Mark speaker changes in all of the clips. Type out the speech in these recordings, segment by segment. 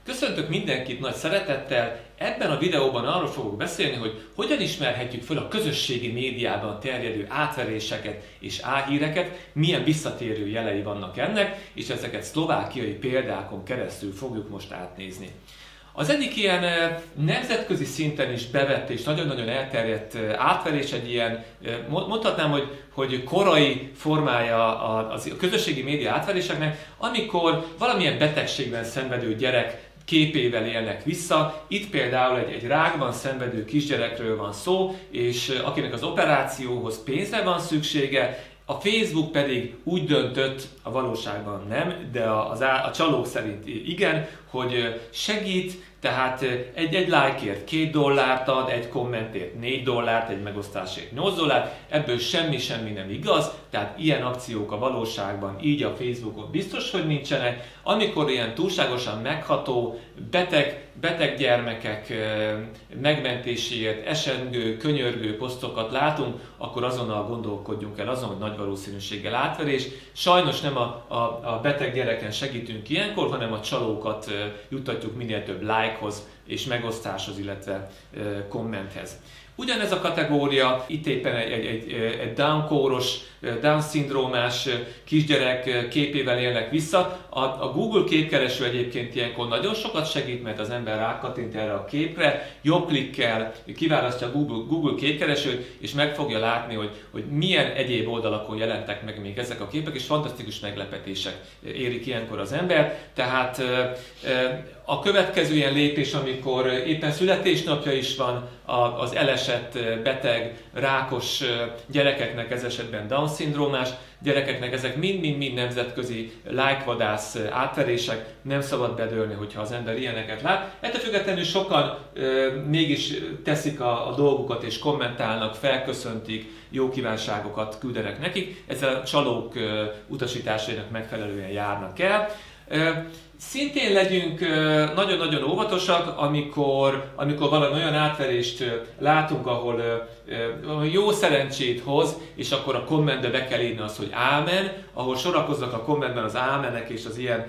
Speaker 1: Köszöntök mindenkit nagy szeretettel! Ebben a videóban arról fogok beszélni, hogy hogyan ismerhetjük föl a közösségi médiában terjedő átveréseket és álhíreket, milyen visszatérő jelei vannak ennek, és ezeket szlovákiai példákon keresztül fogjuk most átnézni. Az egyik ilyen nemzetközi szinten is bevett és nagyon-nagyon elterjedt átverés, egy ilyen, mondhatnám, hogy korai formája a közösségi média átveréseknek, amikor valamilyen betegségben szenvedő gyerek képével élnek vissza. Itt például egy rákban szenvedő kisgyerekről van szó, és akinek az operációhoz pénzre van szüksége, a Facebook pedig úgy döntött, a valóságban nem, de a csalók szerint igen, hogy segít, tehát egy like-ért $2 ad, egy kommentért $4, egy megosztásért $8, ebből semmi nem igaz, tehát ilyen akciók a valóságban, így a Facebookon biztos, hogy nincsenek. Amikor ilyen túlságosan megható, beteg gyermekek megmentéséért esendő, könyörgő posztokat látunk, akkor azonnal gondolkodjunk el azon, hogy nagy valószínűséggel átverés. Sajnos nem a beteg gyereken segítünk ilyenkor, hanem a csalókat juttatjuk minél több like-hoz és megosztáshoz, illetve kommenthez. Ugyanez a kategória, itt éppen egy Down-kóros, Down-szindrómás kisgyerek képével élnek vissza. A Google képkereső egyébként ilyenkor nagyon sokat segít, mert az ember rákattint erre a képre, jobb klikkel kiválasztja a Google képkeresőt, és meg fogja látni, hogy milyen egyéb oldalakon jelentek meg még ezek a képek, és fantasztikus meglepetések érik ilyenkor az ember. Tehát a következő ilyen lépés, amikor éppen születésnapja is van az elesett, beteg, rákos gyerekeknek, ez esetben Down-szindrómás gyerekeknek, ezek mind nemzetközi like-vadász átverések, nem szabad bedőlni, hogyha az ember ilyeneket lát. Ettől függetlenül sokan mégis teszik a dolgukat és kommentálnak, felköszöntik, jó kívánságokat küldenek nekik, ezzel a csalók utasításainak megfelelően járnak el. Szintén legyünk nagyon-nagyon óvatosak, amikor valami olyan átverést látunk, ahol jó szerencsét hoz, és akkor a kommentbe be kell írni azt, hogy ámen, ahol sorakoznak a kommentben az ámenek és az ilyen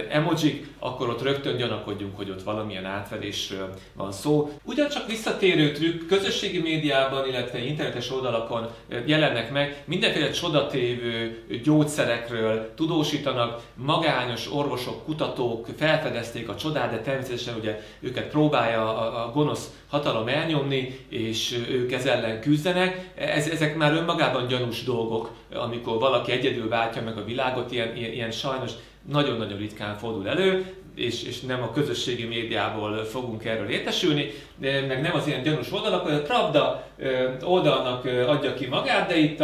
Speaker 1: emojik, akkor ott rögtön gyanakodjunk, hogy ott valamilyen átverésről van szó. Ugyancsak visszatérő trükk közösségi médiában, illetve internetes oldalakon jelennek meg, mindenféle csodatévő gyógyszerekről tudósítanak, magányos orvosok, kutatók felfedezték a csodát, de természetesen ugye őket próbálja a gonosz hatalom elnyomni, és ők ez ellen küzdenek. Ezek már önmagában gyanús dolgok, amikor valaki egyedül váltja meg a világot, ilyen sajnos nagyon-nagyon ritkán fordul elő, és nem a közösségi médiából fogunk erről értesülni, meg nem az ilyen gyanús oldalak, hogy a Pravda oldalnak adja ki magát, de itt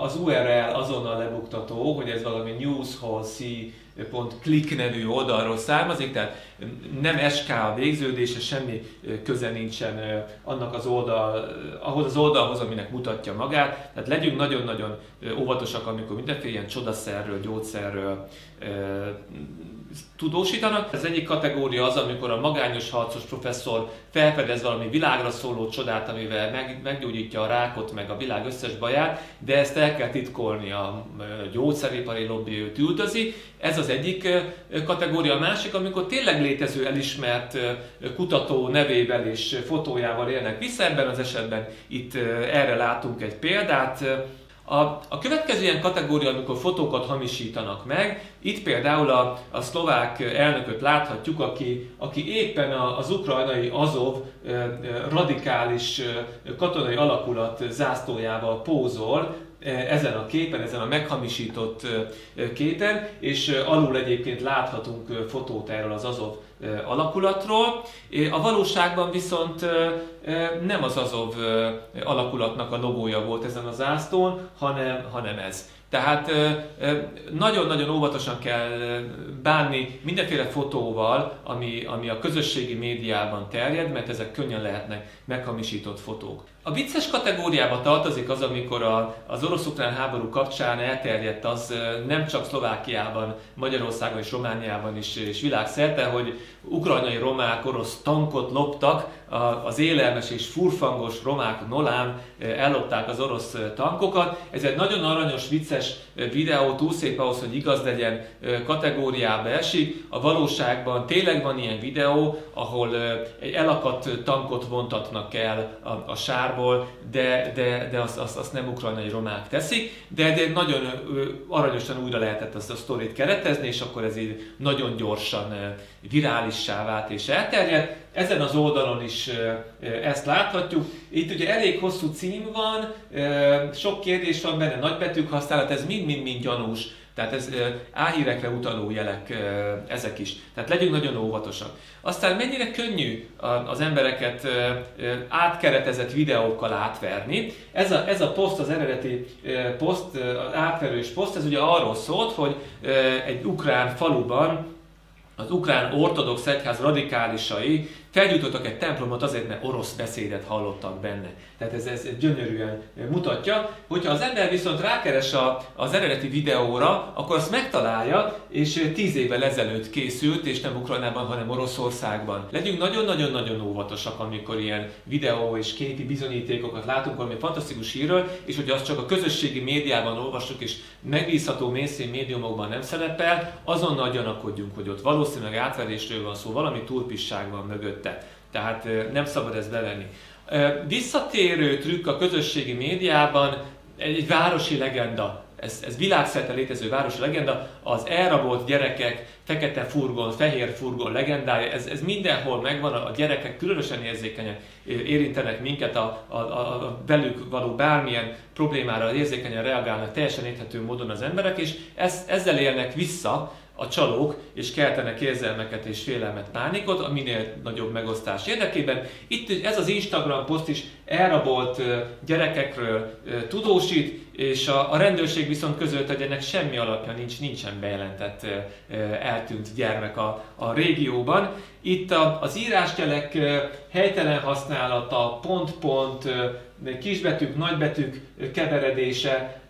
Speaker 1: az URL azonnal lebuktató, hogy ez valami newshallc.click nevű oldalról származik, tehát nem SK a végződése, semmi köze nincsen ahhoz az oldalhoz, aminek mutatja magát. Tehát legyünk nagyon-nagyon óvatosak, amikor mindenféle ilyen csodaszerről, gyógyszerről tudósítanak. Az egyik kategória az, amikor a magányos harcos professzor felfedez valami világra szóló csodát, amivel meggyógyítja a rákot, meg a világ összes baját, de ezt el kell titkolni, a gyógyszeripari lobby őt üldözi. Ez az egyik kategória. A másik, amikor tényleg létező, elismert kutató nevével és fotójával élnek vissza. Ebben az esetben itt erre látunk egy példát. A következő ilyen kategória, amikor fotókat hamisítanak meg, itt például a szlovák elnököt láthatjuk, aki éppen az ukrajnai Azov radikális katonai alakulat zászlójával pózol, ezen a képen, ezen a meghamisított képen, és alul egyébként láthatunk fotót erről az Azov alakulatról. A valóságban viszont nem az Azov alakulatnak a logója volt ezen a zászlón, hanem ez. Tehát nagyon-nagyon óvatosan kell bánni mindenféle fotóval, ami a közösségi médiában terjed, mert ezek könnyen lehetnek meghamisított fotók. A vicces kategóriába tartozik az, amikor az orosz-ukrán háború kapcsán elterjedt az nem csak Szlovákiában, Magyarországon és Romániában is, és világszerte, hogy ukrajnai romák orosz tankot loptak, az élelmes és furfangos romák nolán ellopták az orosz tankokat. Ez egy nagyon aranyos, vicces vicces videó, túl szép ahhoz, hogy igaz legyen kategóriába esik. A valóságban tényleg van ilyen videó, ahol egy elakadt tankot vontatnak el a sárból, de azt nem ukrajnai romák teszik, de nagyon aranyosan újra lehetett azt a sztorit keretezni, és akkor ez így nagyon gyorsan virálissá vált és elterjedt. Ezen az oldalon is ezt láthatjuk. Itt ugye elég hosszú cím van, sok kérdés van benne, nagybetűk használat, ez mind-mind gyanús. Tehát ez álhírekre utaló jelek ezek is. Tehát legyünk nagyon óvatosak. Aztán mennyire könnyű az embereket átkeretezett videókkal átverni. Ez a poszt, az eredeti poszt, az átverős poszt, ez ugye arról szólt, hogy egy ukrán faluban az ukrán ortodox egyház radikálisai felgyújtottak egy templomot azért, mert orosz beszédet hallottak benne. Tehát ez gyönyörűen mutatja, hogyha az ember viszont rákeres az eredeti videóra, akkor azt megtalálja, és 10 évvel ezelőtt készült, és nem Ukrajnában, hanem Oroszországban. Legyünk nagyon-nagyon óvatosak, amikor ilyen videó és képi bizonyítékokat látunk valami fantasztikus hírről, és hogy azt csak a közösségi médiában olvassuk, és megbízható mainstream médiumokban nem szerepel, azonnal gyanakodjunk, hogy ott valószínűleg átverésről van szó, valami túlpisság van mögötte. Tehát nem szabad ezt bevenni. Visszatérő trükk a közösségi médiában egy városi legenda. Ez világszerte létező városi legenda, az elrabolt gyerekek, fekete furgon, fehér furgon legendája, ez mindenhol megvan, a gyerekek különösen érzékenyen érintenek minket, a velük való bármilyen problémára érzékenyen reagálnak teljesen érthető módon az emberek, és ezzel élnek vissza a csalók, és keltenek érzelmeket és félelmet, pánikot a minél nagyobb megosztás érdekében. Itt ez az Instagram poszt is elrabolt gyerekekről tudósít, és a rendőrség viszont közölte, hogy ennek semmi alapja nincsen bejelentett eltűnt gyermek a régióban. Itt az írásjelek helytelen használata, pont-pont, kisbetűk, nagybetűk keveredése,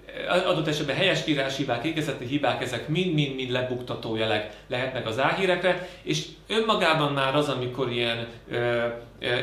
Speaker 1: adott esetben helyesírás hibák, ékezeti hibák, ezek mind-mind lebuktató jelek lehetnek az álhírekre, és önmagában már az, amikor ilyen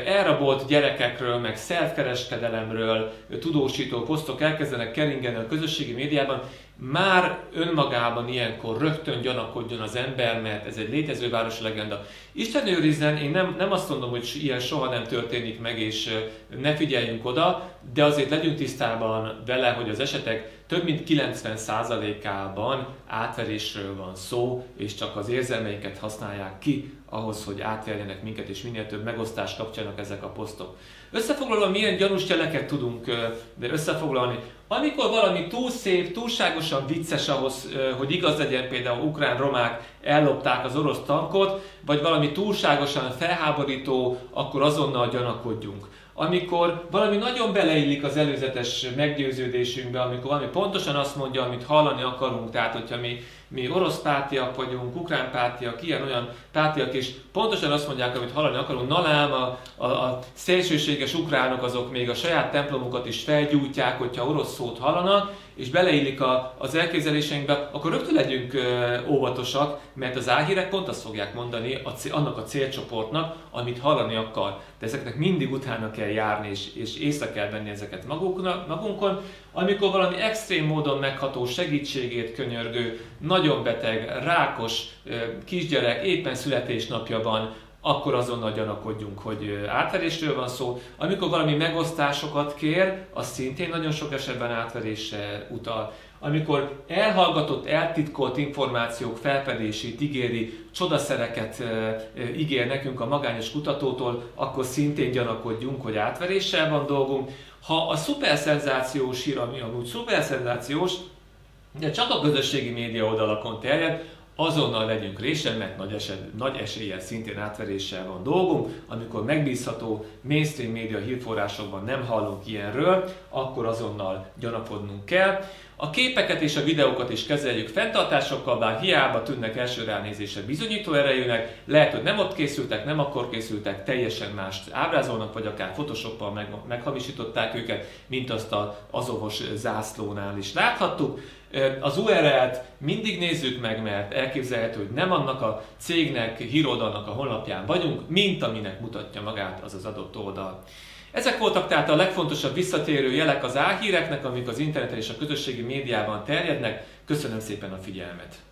Speaker 1: elrabolt gyerekekről, meg self-kereskedelemről tudósító posztok elkezdenek keringeni a közösségi médiában, már önmagában ilyenkor rögtön gyanakodjon az ember, mert ez egy létező városi legenda. Isten őrizzen, én nem azt mondom, hogy ilyen soha nem történik meg, és ne figyeljünk oda, de azért legyünk tisztában vele, hogy az esetek több mint 90%-ában átverésről van szó, és csak az érzelmeiket használják ki ahhoz, hogy átverjenek minket, és minél több megosztást kapjanak ezek a posztok. Összefoglalva, milyen gyanús jeleket tudunk összefoglalni? Amikor valami túl szép, túlságosan vicces ahhoz, hogy igaz legyen, például ukrán romák ellopták az orosz tankot, vagy valami túlságosan felháborító, akkor azonnal gyanakodjunk. Amikor valami nagyon beleillik az előzetes meggyőződésünkbe, amikor valami pontosan azt mondja, amit hallani akarunk, tehát hogyha mi orosz pártiak vagyunk, ukrán pártiak, ilyen-olyan pártiak, és pontosan azt mondják, amit hallani akarunk, na lám, a szélsőséges ukránok azok még a saját templomukat is felgyújtják, hogyha orosz szót hallanak, és beleillik az elképzeléseinkbe, akkor rögtön legyünk óvatosak, mert az álhírek pont azt fogják mondani annak a célcsoportnak, amit hallani akar. De ezeknek mindig utána kell járni, és észre kell venni ezeket magunkon. Amikor valami extrém módon megható, segítségét könyörgő, nagyon beteg, rákos kisgyerek éppen születésnapja van, akkor azonnal gyanakodjunk, hogy átverésről van szó. Amikor valami megosztásokat kér, az szintén nagyon sok esetben átverésre utal. Amikor elhallgatott, eltitkolt információk felfedését ígéri, csodaszereket ígér nekünk a magányos kutatótól, akkor szintén gyanakodjunk, hogy átveréssel van dolgunk. Ha a szuperszenzációs hír, ami amúgy szuperszenzációs, de csak a közösségi média oldalakon terjed, azonnal legyünk résen, mert nagy eséllyel szintén átveréssel van dolgunk. Amikor megbízható mainstream média hírforrásokban nem hallunk ilyenről, akkor azonnal gyanakodnunk kell. A képeket és a videókat is kezeljük fenntartásokkal, bár hiába tűnnek első ránézésre bizonyító erejűnek, lehet, hogy nem ott készültek, nem akkor készültek, teljesen mást ábrázolnak, vagy akár Photoshoppal meghamisították őket, mint azt az azovos zászlónál is láthattuk. Az URL-t mindig nézzük meg, mert elképzelhető, hogy nem annak a cégnek, híroldalnak a honlapján vagyunk, mint aminek mutatja magát az az adott oldal. Ezek voltak tehát a legfontosabb visszatérő jelek az álhíreknek, amik az interneten és a közösségi médiában terjednek. Köszönöm szépen a figyelmet!